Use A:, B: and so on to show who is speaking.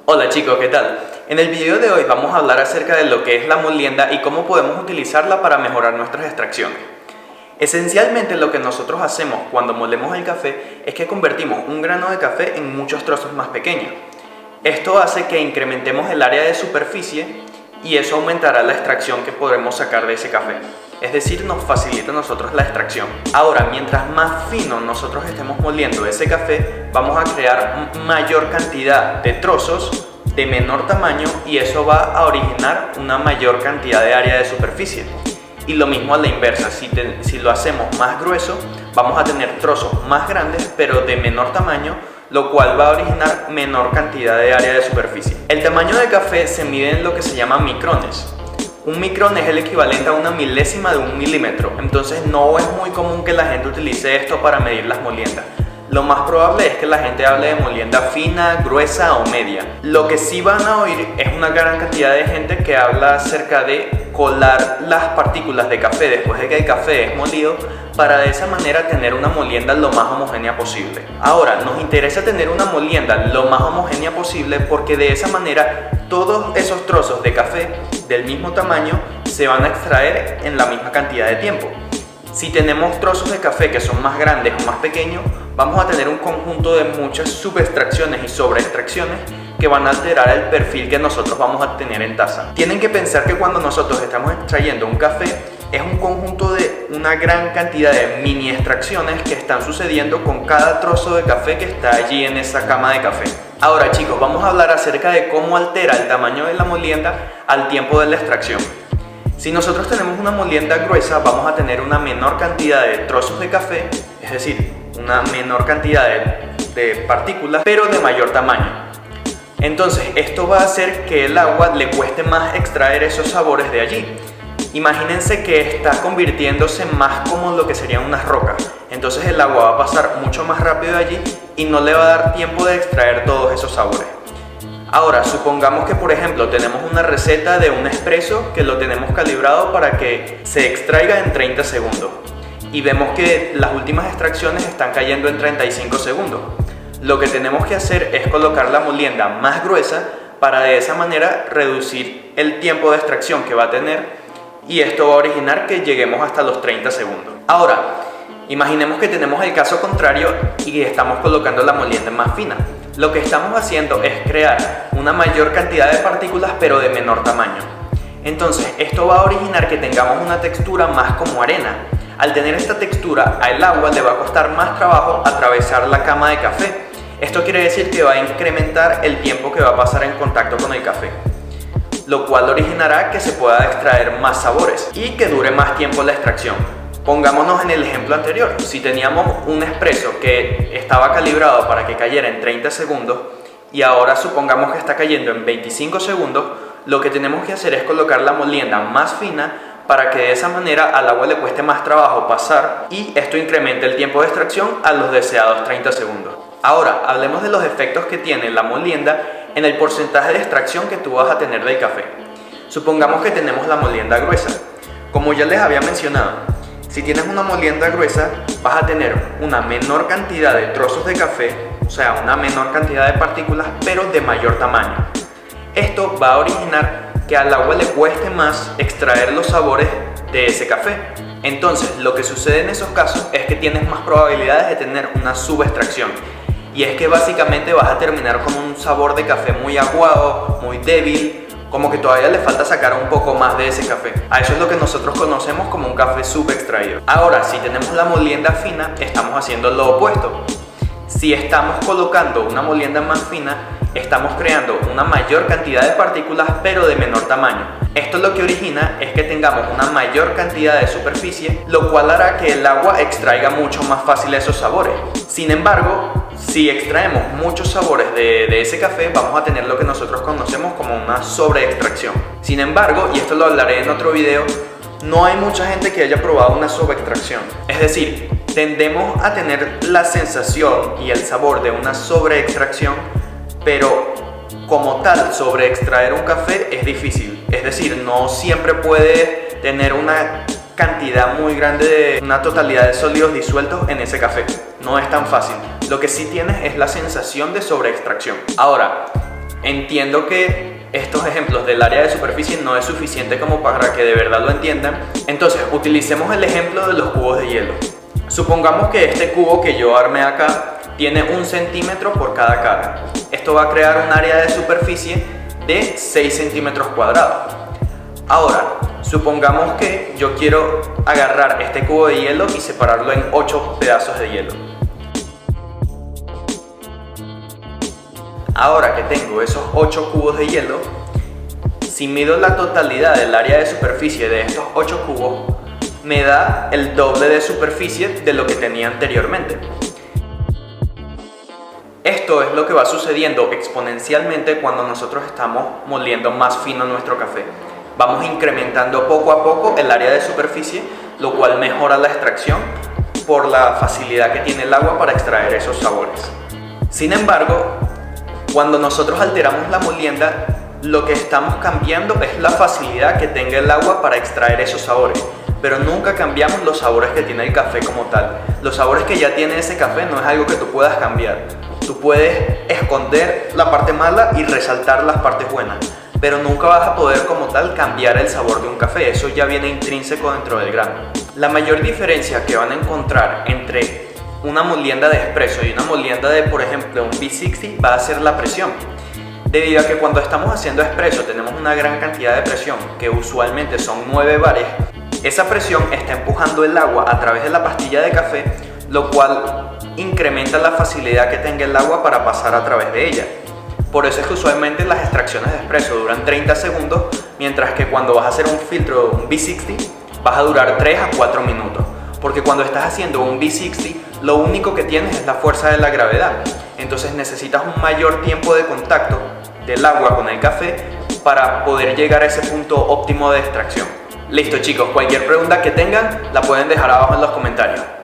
A: Hola chicos, ¿qué tal? En el video de hoy vamos a hablar acerca de lo que es la molienda y cómo podemos utilizarla para mejorar nuestras extracciones. Esencialmente lo que nosotros hacemos cuando molemos el café es que convertimos un grano de café en muchos trozos más pequeños. Esto hace que incrementemos el área de superficie y eso aumentará la extracción que podremos sacar de ese café. Es decir, nos facilita a nosotros la extracción. Ahora, mientras más fino nosotros estemos moliendo ese café, vamos a crear mayor cantidad de trozos de menor tamaño y eso va a originar una mayor cantidad de área de superficie. Y lo mismo a la inversa, si lo hacemos más grueso, vamos a tener trozos más grandes pero de menor tamaño, lo cual va a originar menor cantidad de área de superficie. El tamaño de café se mide en lo que se llama micrones. Un micrón es el equivalente a una milésima de un milímetro, entonces no es muy común que la gente utilice esto para medir las moliendas. Lo más probable es que la gente hable de molienda fina, gruesa o media. Lo que sí van a oír es una gran cantidad de gente que habla acerca de colar las partículas de café después de que el café es molido para de esa manera tener una molienda lo más homogénea posible. Ahora, nos interesa tener una molienda lo más homogénea posible porque de esa manera todos esos trozos de café del mismo tamaño se van a extraer en la misma cantidad de tiempo. Si tenemos trozos de café que son más grandes o más pequeños, vamos a tener un conjunto de muchas subextracciones y sobreextracciones que van a alterar el perfil que nosotros vamos a tener en taza. Tienen que pensar que cuando nosotros estamos extrayendo un café, es un conjunto de una gran cantidad de mini extracciones que están sucediendo con cada trozo de café que está allí en esa cama de café. Ahora chicos, vamos a hablar acerca de cómo altera el tamaño de la molienda al tiempo de la extracción. Si nosotros tenemos una molienda gruesa, vamos a tener una menor cantidad de trozos de café, es decir, una menor cantidad de partículas, pero de mayor tamaño. Entonces, esto va a hacer que el agua le cueste más extraer esos sabores de allí. Imagínense que está convirtiéndose más como lo que serían unas rocas. Entonces el agua va a pasar mucho más rápido de allí y no le va a dar tiempo de extraer todos esos sabores. Ahora, supongamos que por ejemplo tenemos una receta de un espresso que lo tenemos calibrado para que se extraiga en 30 segundos y vemos que las últimas extracciones están cayendo en 35 segundos. Lo que tenemos que hacer es colocar la molienda más gruesa para de esa manera reducir el tiempo de extracción que va a tener y esto va a originar que lleguemos hasta los 30 segundos. Ahora, imaginemos que tenemos el caso contrario y estamos colocando la molienda más fina. Lo que estamos haciendo es crear una mayor cantidad de partículas pero de menor tamaño. Entonces esto va a originar que tengamos una textura más como arena. Al tener esta textura, al agua le va a costar más trabajo atravesar la cama de café. Esto quiere decir que va a incrementar el tiempo que va a pasar en contacto con el café, lo cual originará que se pueda extraer más sabores y que dure más tiempo la extracción. Pongámonos en el ejemplo anterior, si teníamos un espresso que estaba calibrado para que cayera en 30 segundos y ahora supongamos que está cayendo en 25 segundos, lo que tenemos que hacer es colocar la molienda más fina para que de esa manera al agua le cueste más trabajo pasar y esto incrementa el tiempo de extracción a los deseados 30 segundos. Ahora, hablemos de los efectos que tiene la molienda en el porcentaje de extracción que tú vas a tener del café. Supongamos que tenemos la molienda gruesa. Como ya les había mencionado, si tienes una molienda gruesa, vas a tener una menor cantidad de trozos de café, o sea, una menor cantidad de partículas, pero de mayor tamaño. Esto va a originar que al agua le cueste más extraer los sabores de ese café. Entonces, lo que sucede en esos casos es que tienes más probabilidades de tener una subextracción. Y es que básicamente vas a terminar con un sabor de café muy aguado, muy débil, como que todavía le falta sacar un poco más de ese café. A eso es lo que nosotros conocemos como un café subextraído. Ahora, si tenemos la molienda fina, estamos haciendo lo opuesto. Si estamos colocando una molienda más fina, estamos creando una mayor cantidad de partículas pero de menor tamaño. Esto lo que origina es que tengamos una mayor cantidad de superficie, lo cual hará que el agua extraiga mucho más fácil esos sabores. Sin embargo, si extraemos muchos sabores de ese café, vamos a tener lo que nosotros conocemos como una sobreextracción. Sin embargo, y esto lo hablaré en otro video, no hay mucha gente que haya probado una sobreextracción. Es decir, tendemos a tener la sensación y el sabor de una sobreextracción, pero como tal, sobreextraer un café es difícil. Es decir, no siempre puede tener una cantidad muy grande de una totalidad de sólidos disueltos en ese café. No es tan fácil. Lo que sí tienes es la sensación de sobreextracción. Ahora, Entiendo que estos ejemplos del área de superficie no es suficiente como para que de verdad lo entiendan. Entonces, utilicemos el ejemplo de los cubos de hielo. Supongamos que este cubo que yo armé acá tiene 1 centímetro por cada cara. Esto va a crear un área de superficie de 6 centímetros cuadrados. Ahora, supongamos que yo quiero agarrar este cubo de hielo y separarlo en 8 pedazos de hielo. Ahora que tengo esos 8 cubos de hielo, si mido la totalidad del área de superficie de estos 8 cubos, me da el doble de superficie de lo que tenía anteriormente. Esto es lo que va sucediendo exponencialmente cuando nosotros estamos moliendo más fino nuestro café. Vamos incrementando poco a poco el área de superficie, lo cual mejora la extracción por la facilidad que tiene el agua para extraer esos sabores. Sin embargo, cuando nosotros alteramos la molienda, lo que estamos cambiando es la facilidad que tenga el agua para extraer esos sabores, pero nunca cambiamos los sabores que tiene el café como tal. Los sabores que ya tiene ese café no es algo que tú puedas cambiar. Tú puedes esconder la parte mala y resaltar las partes buenas, pero nunca vas a poder como tal cambiar el sabor de un café. Eso ya viene intrínseco dentro del grano. La mayor diferencia que van a encontrar entre una molienda de espresso y una molienda de, por ejemplo, un V60 va a ser la presión. Debido a que cuando estamos haciendo espresso tenemos una gran cantidad de presión, que usualmente son 9 bares, esa presión está empujando el agua a través de la pastilla de café, lo cual incrementa la facilidad que tenga el agua para pasar a través de ella. Por eso es que usualmente las extracciones de espresso duran 30 segundos, mientras que cuando vas a hacer un filtro, un V60, vas a durar 3 a 4 minutos. Porque cuando estás haciendo un V60, lo único que tienes es la fuerza de la gravedad. Entonces necesitas un mayor tiempo de contacto del agua con el café para poder llegar a ese punto óptimo de extracción. Listo chicos, cualquier pregunta que tengan la pueden dejar abajo en los comentarios.